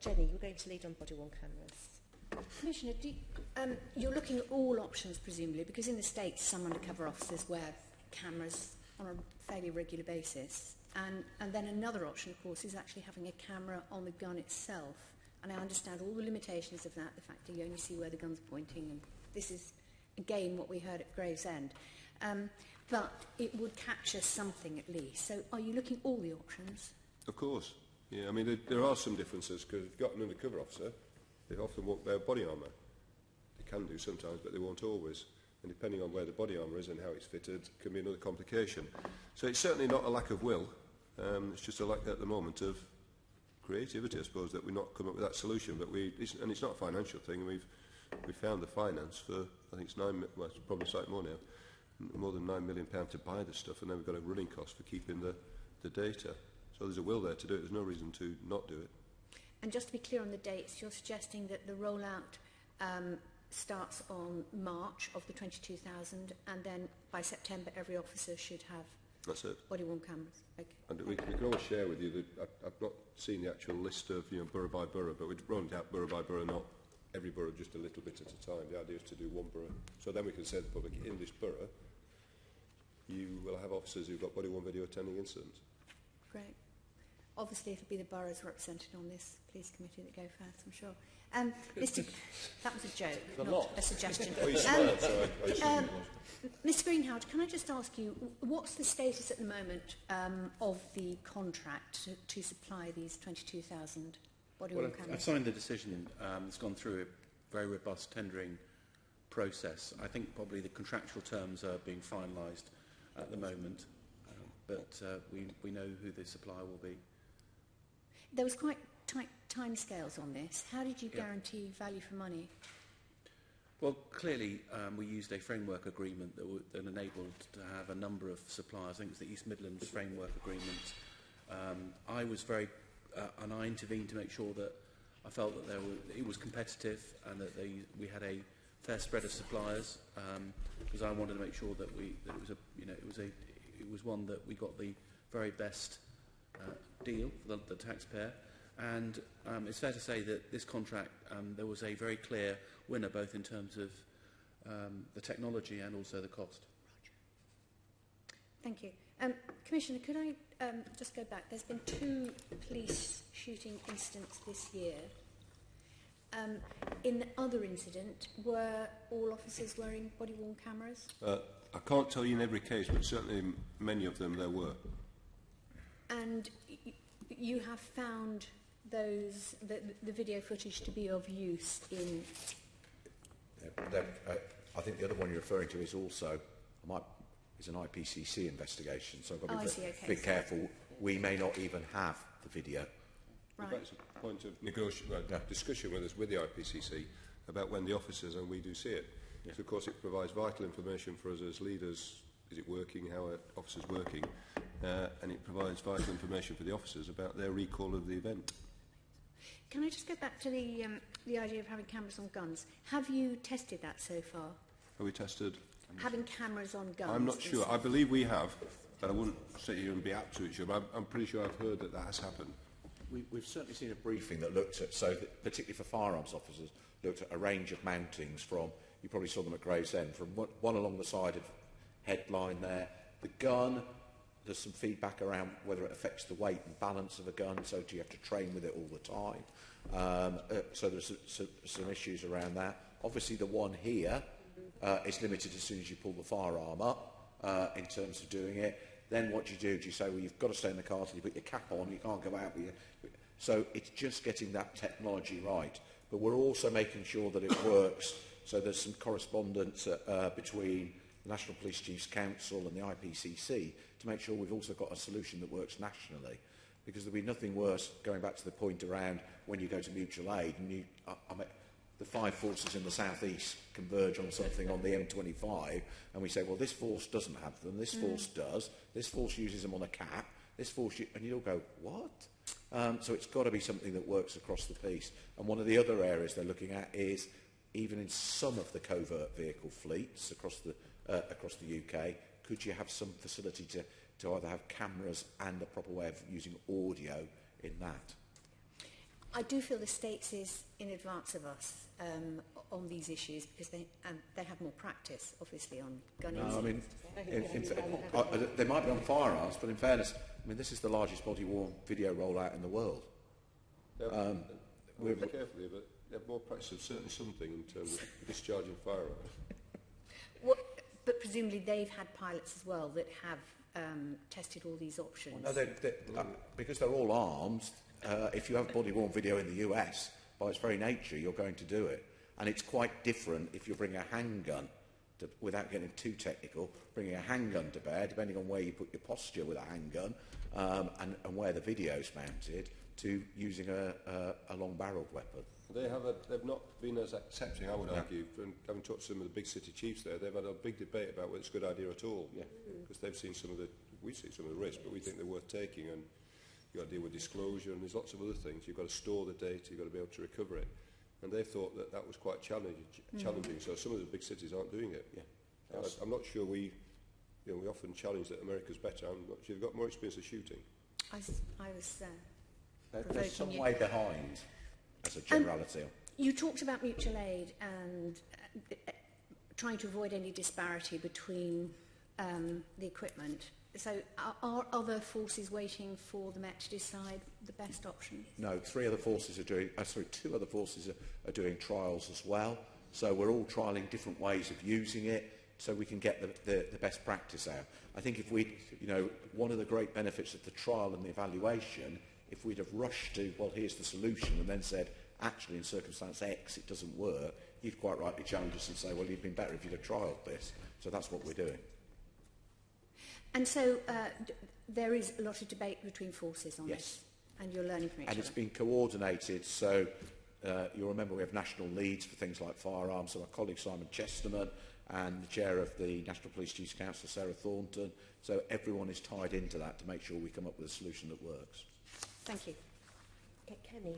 Jenny, you're going to lead on body-worn cameras. Commissioner, you're looking at all options, presumably, because in the States some undercover officers wear cameras on a fairly regular basis. And then another option, of course, is actually having a camera on the gun itself. And I understand all the limitations of that, the fact that you only see where the gun's pointing, and this is, again, what we heard at Gravesend. But it would capture something at least. So are you looking at all the options? Of course. Yeah, I mean, there are some differences, because if you've got an undercover officer, they often won't wear body armour. They can do sometimes, but they won't always. And depending on where the body armour is and how it's fitted, can be another complication. So it's certainly not a lack of will. It's just a lack at the moment of creativity, I suppose, that we're not coming up with that solution. But and it's not a financial thing. We've found the finance for, I think it's well, it's probably slightly more now, more than £9 million to buy the stuff, and then we've got a running cost for keeping the data. So there's a will there to do it. There's no reason to not do it. And just to be clear on the dates, you're suggesting that the rollout starts on March of the 22,000, and then by September every officer should have body-worn cameras. Okay. And we can always share with you that I've not seen the actual list of borough by borough, but we've rolled out borough by borough, not every borough, just a little bit at a time. The idea is to do one borough. So then we can say to the public, in this borough, you will have officers who've got body-worn video attending incidents. Great. Obviously, it'll be the boroughs represented on this police committee that go first, I'm sure. That was a joke, not a suggestion. Mr. Greenhalgh, can I just ask you, what's the status at the moment of the contract to supply these 22,000 body-worn cameras? I've signed the decision. It's gone through a very robust tendering process. I think probably the contractual terms are being finalised at the moment, but we know who the supplier will be. There was quite tight timescales on this. How did you guarantee value for money? Well, clearly, we used a framework agreement that enabled to have a number of suppliers. I think it was the East Midlands framework agreement. I was and I intervened to make sure that I felt that it was competitive and that we had a fair spread of suppliers, because I wanted to make sure that it was one that we got the very best deal for the taxpayer. And it's fair to say that this contract, there was a very clear winner, both in terms of the technology and also the cost. Thank you. Commissioner, could I just go back? There's been 2 police shooting incidents this year. In the other incident, were all officers wearing body-worn cameras? I can't tell you in every case, but certainly many of them there were. And you have found the video footage to be of use in... I think the other one you're referring to is also is an IPCC investigation, so I've got to be careful. We may not even have the video. Right. That's a point of discussion with us with the IPCC about when the officers and we do see it. Yeah. So of course it provides vital information for us as leaders. Is it working? How are officers working? And it provides vital information for the officers about their recall of the event. Can I just go back to the idea of having cameras on guns? Have you tested that so far? Have we tested? Having cameras on guns? I'm not sure. I believe we have, but I wouldn't sit here and be absolutely sure, but I'm pretty sure I've heard that has happened. We've certainly seen a briefing that looked at, particularly for firearms officers, looked at a range of mountings from, you probably saw them at Gravesend, from one along the side of headline there. The gun, there's some feedback around whether it affects the weight and balance of a gun, so do you have to train with it all the time? So there's some issues around that. Obviously the one here is limited as soon as you pull the firearm up in terms of doing it. Then what do? Do you say, well, you've got to stay in the car till you put your cap on, you can't go out with your... So it's just getting that technology right. But we're also making sure that it works. So there's some correspondence between the National Police Chiefs Council and the IPCC to make sure we've also got a solution that works nationally. Because there'll be nothing worse, going back to the point around when you go to mutual aid and the 5 forces in the southeast converge on something on the M25 and we say, well, this force doesn't have them, this force does, this force uses them on a cap, this force... And you'll go, what? So it's got to be something that works across the piece. And one of the other areas they're looking at is, even in some of the covert vehicle fleets across the UK, could you have some facility to either have cameras and a proper way of using audio in that? I do feel the States is in advance of us on these issues because they have more practice, obviously, on gun No, I mean, incidents. they might be on firearms, but in fairness, I mean, this is the largest body-worn video rollout in the world. We're carefully, but they have more practice of certain something in terms of discharging firearms. But presumably they've had pilots as well that have tested all these options. Well, no, because they're all armed, if you have body-worn video in the US, by its very nature, you're going to do it. And it's quite different if you bring a handgun, without getting too technical, bringing a handgun to bear, depending on where you put your posture with a handgun and where the video's mounted, to using a long-barrelled weapon. They've not been as accepting, I would argue, from having talked to some of the big city chiefs there. They've had a big debate about whether it's a good idea at all. Because they've seen we've seen some of the risks, but we think they're worth taking, and you've got to deal with disclosure, and there's lots of other things. You've got to store the data, you've got to be able to recover it. And they thought that was quite challenging, so some of the big cities aren't doing it. I'm not sure we often challenge that America's better. I'm not sure they've got more experience of shooting. I was They're some way behind, as a generality. You talked about mutual aid and trying to avoid any disparity between the equipment. So are other forces waiting for the Met to decide the best option? No, two other forces are doing trials as well. So we're all trialling different ways of using it so we can get the best practice out. I think if one of the great benefits of the trial and the evaluation, if we'd have rushed to, well, here's the solution, and then said, actually, in circumstance X, it doesn't work, you'd quite rightly challenge us and say, well, you'd been better if you'd have trialled this. So that's what we're doing. And so there is a lot of debate between forces on Yes. this, and you're learning from each other. And it's been coordinated, so you'll remember we have national leads for things like firearms, so our colleague Simon Chesterman and the chair of the National Police Chiefs Council, Sarah Thornton. So everyone is tied into that to make sure we come up with a solution that works. Thank you. Okay, Kenny.